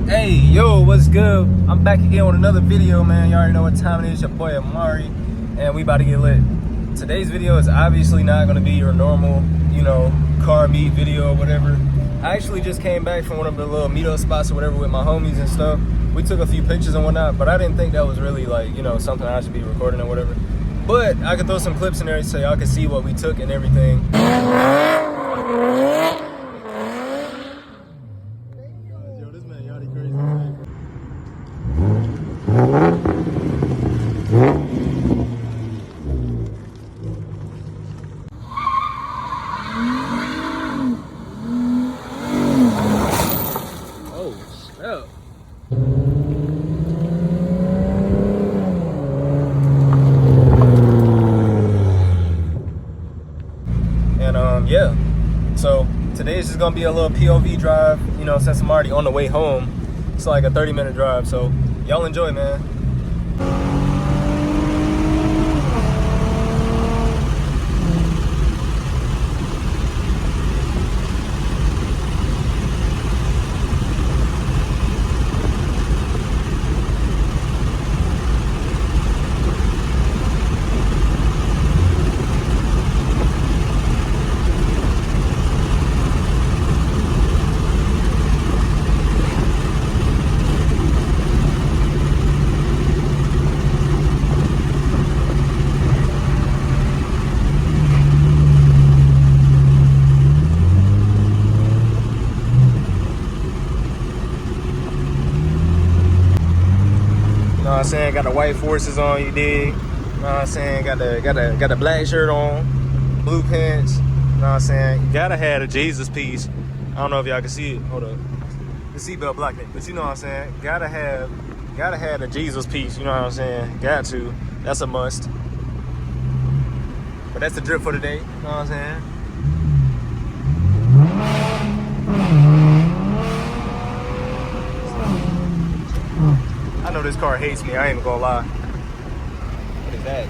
Hey, yo, what's good? I'm back again with another video, man. You already know what time it is. Your boy Amari, and we about to get lit. Today's video is obviously not going to be your normal, car meet video or whatever. I actually just came back from one of the little meetup spots or whatever with my homies and stuff. We took a few pictures and whatnot, but I didn't think that was really like, something I should be recording or whatever. But I could throw some clips in there so y'all can see what we took and everything. Yeah, so today is just gonna be a little POV drive, since I'm already on the way home. It's like a 30-minute drive, so y'all enjoy, man. Know what I'm saying? Got the white forces on, you dig? Know what I'm saying? Got the black shirt on, blue pants. Know what I'm saying? You gotta have a Jesus piece. I don't know if y'all can see it. Hold up. The seatbelt blocking it. But you know what I'm saying? Gotta have the Jesus piece, you know what I'm saying? Got to. That's a must. But that's the drip for today. You know what I'm saying? I know this car hates me, I ain't even gonna lie. What is that?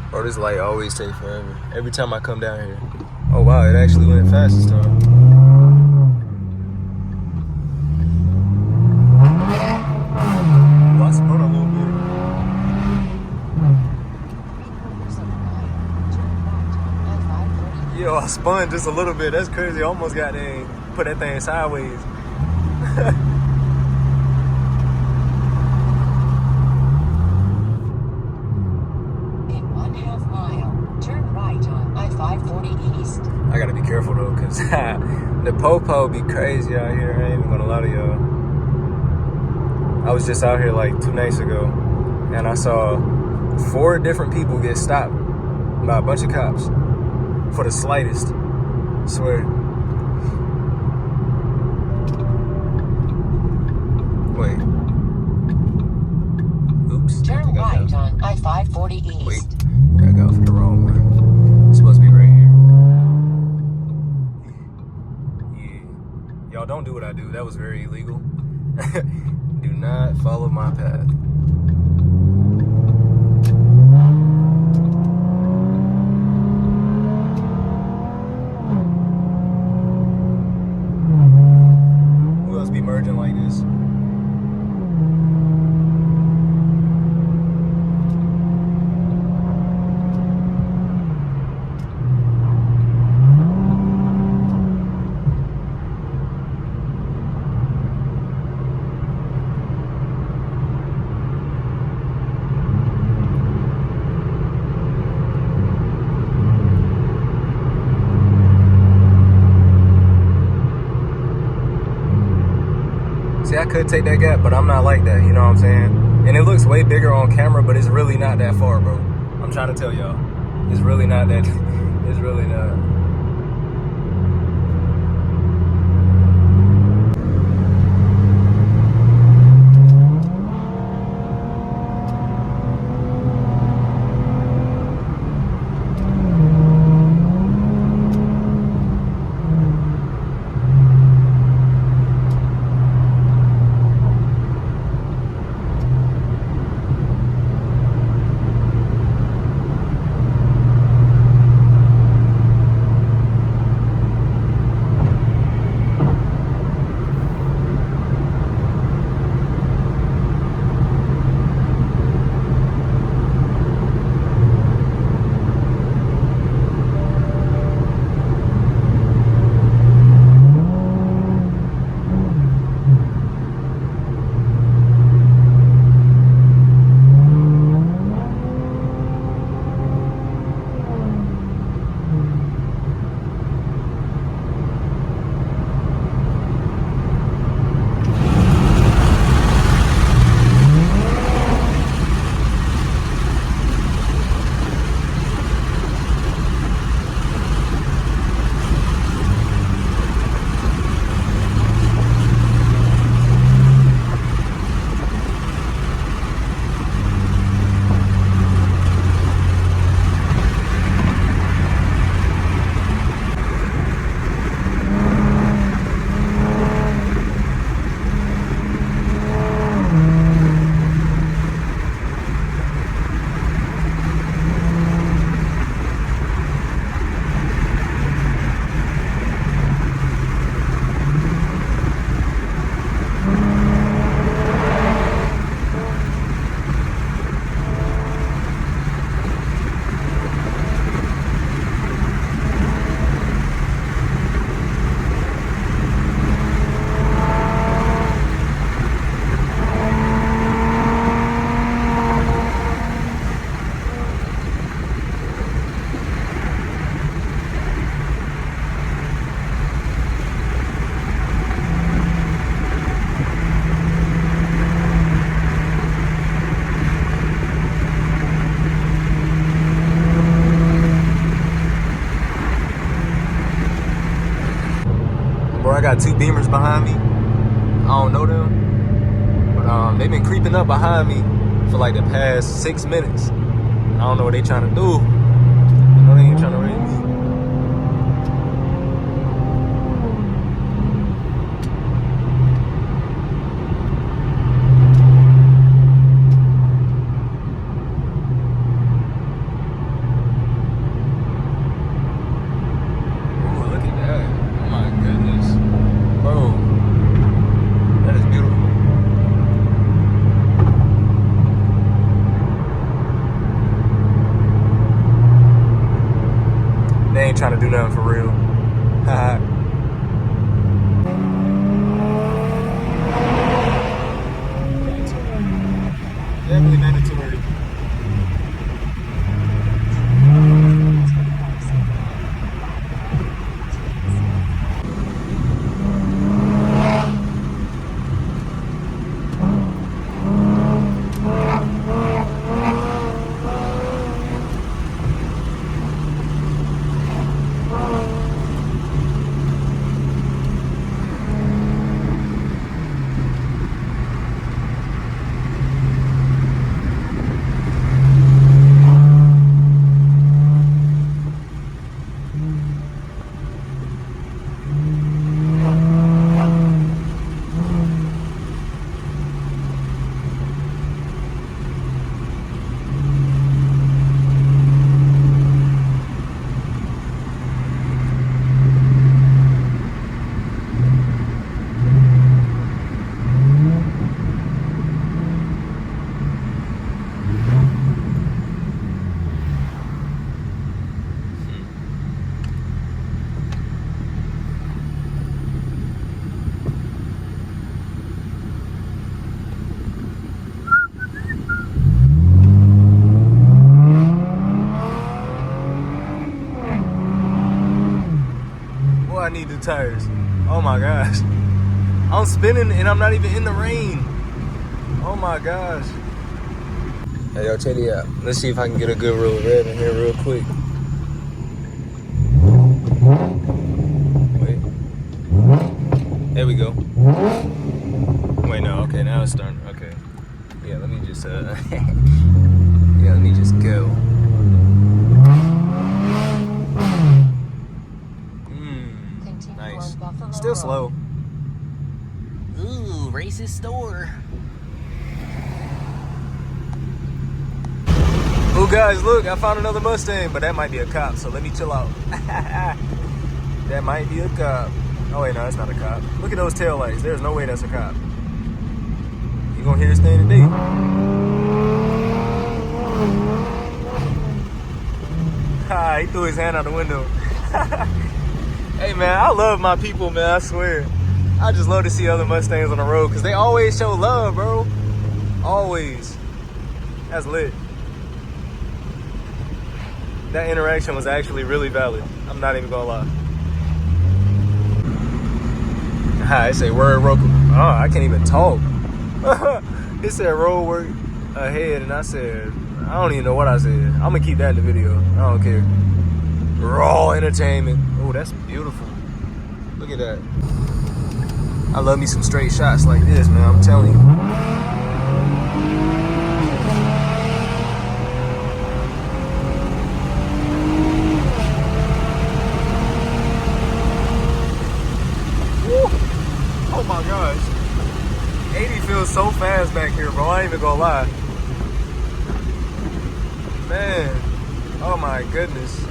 Bro, this light always takes forever. Every time I come down here. Oh wow, it actually went fast this time. Well, I spun a little bit. Yo, I spun just a little bit. That's crazy. I almost got there, put that thing sideways. In 1/2 mile, turn right on I-540 East. I gotta be careful though, cause the po-po be crazy out here. I ain't even gonna lie to y'all. I was just out here like 2 nights ago, and I saw 4 different people get stopped by a bunch of cops. For the slightest, I swear. Wait. Oops. Turn right on I-540 East. Wait, I got for the wrong one. It's supposed to be right here. Yeah. Y'all don't do what I do. That was very illegal. Do not follow my path. Be merging like this. See, I could take that gap, but I'm not like that, you know what I'm saying? And it looks way bigger on camera, but it's really not that far, bro. I'm trying to tell y'all. It's really not that, it's really not. I got two Beamers behind me. I don't know them, but they've been creeping up behind me for like the past 6 minutes. I don't know what they trying to do. I know they ain't trying to race. Trying to do nothing for real. Definitely mandatory. I need the tires. Oh my gosh. I'm spinning and I'm not even in the rain. Oh my gosh. Hey, yo, check it out. Let's see if I can get a good roll of red in here real quick. Wait. There we go. Wait, no, okay, now it's starting. Okay. Yeah, let me just yeah, let me just go. Nice. Still slow. Ooh, racist store. Oh, guys, look, I found another Mustang, but that might be a cop, so let me chill out. That might be a cop. Oh, wait, no, that's not a cop. Look at those taillights. There's no way that's a cop. You gonna hear this thing today? Ha, he threw his hand out the window. Hey, man, I love my people, man, I swear. I just love to see other Mustangs on the road because they always show love, bro. Always. That's lit. That interaction was actually really valid. I'm not even gonna lie. It said word road. Oh, I can't even talk. It said road work ahead, and I said, I don't even know what I said. I'm gonna keep that in the video. I don't care. Raw entertainment. Oh, that's beautiful. Look at that. I love me some straight shots like this, man. I'm telling you. Woo. Oh my gosh. 80 feels so fast back here, bro. I ain't even gonna lie. Man. Oh my goodness.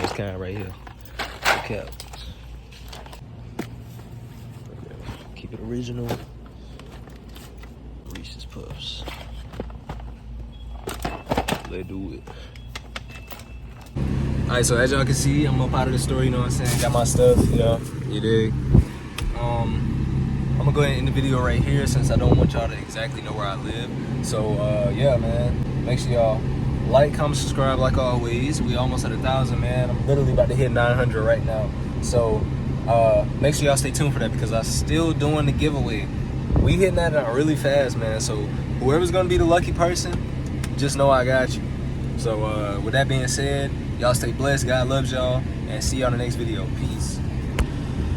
This kind right here. Okay. Keep it original. Reese's Puffs. Let's do it. Alright, so as y'all can see, I'm up out of the store, you know what I'm saying? Got my stuff, you know, you dig? I'm gonna go ahead and end the video right here since I don't want y'all to exactly know where I live. So, yeah, man, make sure y'all like, comment, subscribe like always. We almost at 1,000, man. I'm literally about to hit 900 right now. So, make sure y'all stay tuned for that because I'm still doing the giveaway. We hitting that out really fast, man. So, whoever's gonna be the lucky person, just know I got you. So with that being said, y'all stay blessed. God loves y'all, and see y'all in the next video. Peace.